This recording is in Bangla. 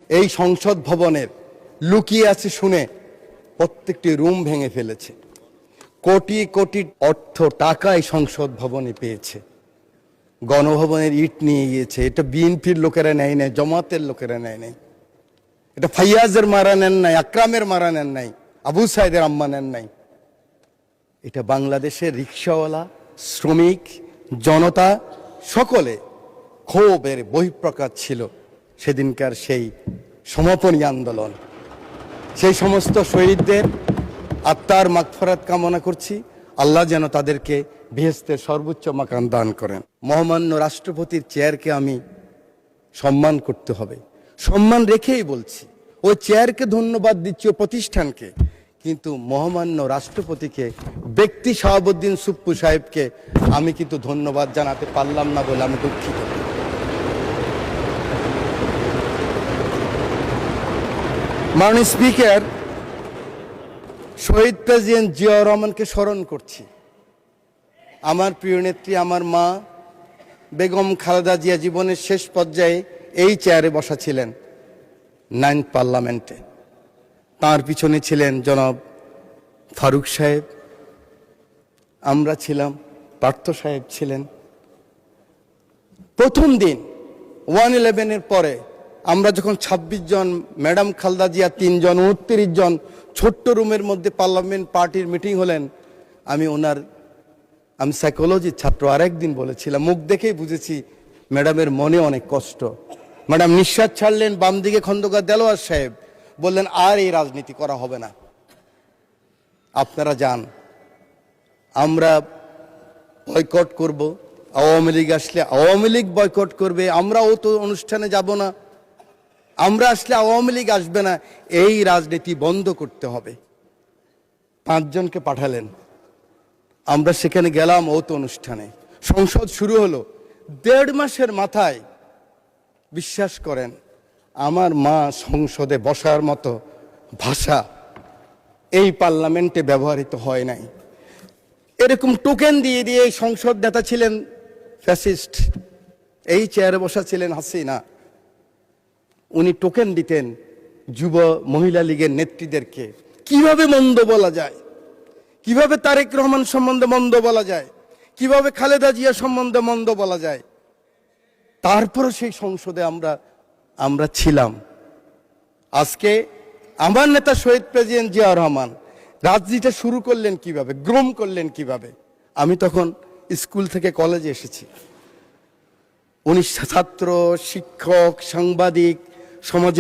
এই সংসদ ভবনের লুকিয়ে আছে শুনে প্রত্যেকটি রুম ভেঙে ফেলেছে। কোটি কোটি অর্থ টাকা এই সংসদ ভবনে পেয়েছে। গণভবনের ইট নিয়ে গিয়েছে। এটা বিএনপির লোকেরা নেয় নাই, জামাতের লোকেরা নেয় নাই। এটা ফাইয়াজের মারা নেন নাই, আকরামের মারা নেন নাই, আবু সাইদের আম্মা নেন নাই। এটা বাংলাদেশের রিকশাওয়ালা, শ্রমিক, জনতা সকলে ক্ষোভের বহিঃপ্রকাশ ছিল সেদিনকার সেই সমাপনী আন্দোলন। সেই সমস্ত শহীদদের আত্মার মাগফিরাত কামনা করছি। আল্লাহ যেন তাদেরকে বেহেশতের সর্বোচ্চ মাকাম দান করেন। মহামান্য রাষ্ট্রপতির চেয়ারকে আমি সম্মান করতে হবে, সম্মান রেখেই বলছি। ওই চেয়ারকে ধন্যবাদ দিচ্ছি, ও প্রতিষ্ঠানকে, কিন্তু মহামান্য রাষ্ট্রপতিকে, ব্যক্তি শাহাবুদ্দিন সুপ্পু সাহেবকে আমি কিন্তু ধন্যবাদ জানাতে পারলাম না বলে আমি দুঃখিত। মাননীয় স্পিকার, শহীদ প্রেসিডেন্ট জিয়াউর রহমানকে স্মরণ করছি। আমার প্রিয় নেত্রী, আমার মা বেগম খালেদা জিয়া জীবনের শেষ পর্যায়ে এই চেয়ারে বসা ছিলেন 9th পার্লামেন্টে। তার পিছনে ছিলেন জনাব ফারুক সাহেব, আমরা ছিলাম, পার্থ সাহেব ছিলেন। প্রথম দিন 1/11-এর পরে আমরা যখন 26 জন, ম্যাডাম খালেদা জিয়া 3 জন, 29 জন ছোট্ট রুমের মধ্যে পার্লামেন্ট পার্টির মিটিং হলেন, আমি সাইকোলজির ছাত্র, আরেকদিন বলেছিলাম, মুখ দেখেই বুঝেছি ম্যাডামের মনে অনেক কষ্ট। ম্যাডাম নিঃশ্বাস ছাড়লেন। বাম দিকে খন্দকার দেলোয়ার সাহেব বললেন, আর এই রাজনীতি করা হবে না, আপনারা যান, আমরা বয়কট করব। আওয়ামী লীগ আসলে আওয়ামী লীগ বয়কট করবে, আমরাও তো অনুষ্ঠানে যাব না, আমরা আসলে আওয়ামী লীগ আসবে না, এই রাজনীতি বন্ধ করতে হবে। 5 জনকে পাঠালেন, আমরা সেখানে গেলাম ওত অনুষ্ঠানে। সংসদ শুরু হলো। 1.5 মাসের মাথায়, বিশ্বাস করেন, আমার মা সংসদে বসার মতো ভাষা এই পার্লামেন্টে ব্যবহৃত হয় নাই। এরকম টোকেন দিয়ে দিয়ে সংসদ নেতা ছিলেন ফ্যাসিস্ট, এই চেয়ারে বসা ছিলেন হাসিনা। উনি টোকেন দিতেন যুব মহিলা লীগের নেত্রীদেরকে। কিভাবে মন্দ বলা যায়, কিভাবে তারেক রহমান সম্বন্ধে মন্দ বলা যায়, কিভাবে খালেদা জিয়া সম্বন্ধে মন্দ বলা যায়। তারপরও সেই সংসদে আমরা ছিলাম। আজকে আমার নেতা শহীদ প্রেসিডেন্ট জিয়াউর রহমান রাজনীতিটা শুরু করলেন কিভাবে, গ্রোম করলেন কিভাবে। আমি তখন স্কুল থেকে কলেজে এসেছি। উনি ছাত্র, শিক্ষক, সাংবাদিক, সমাজের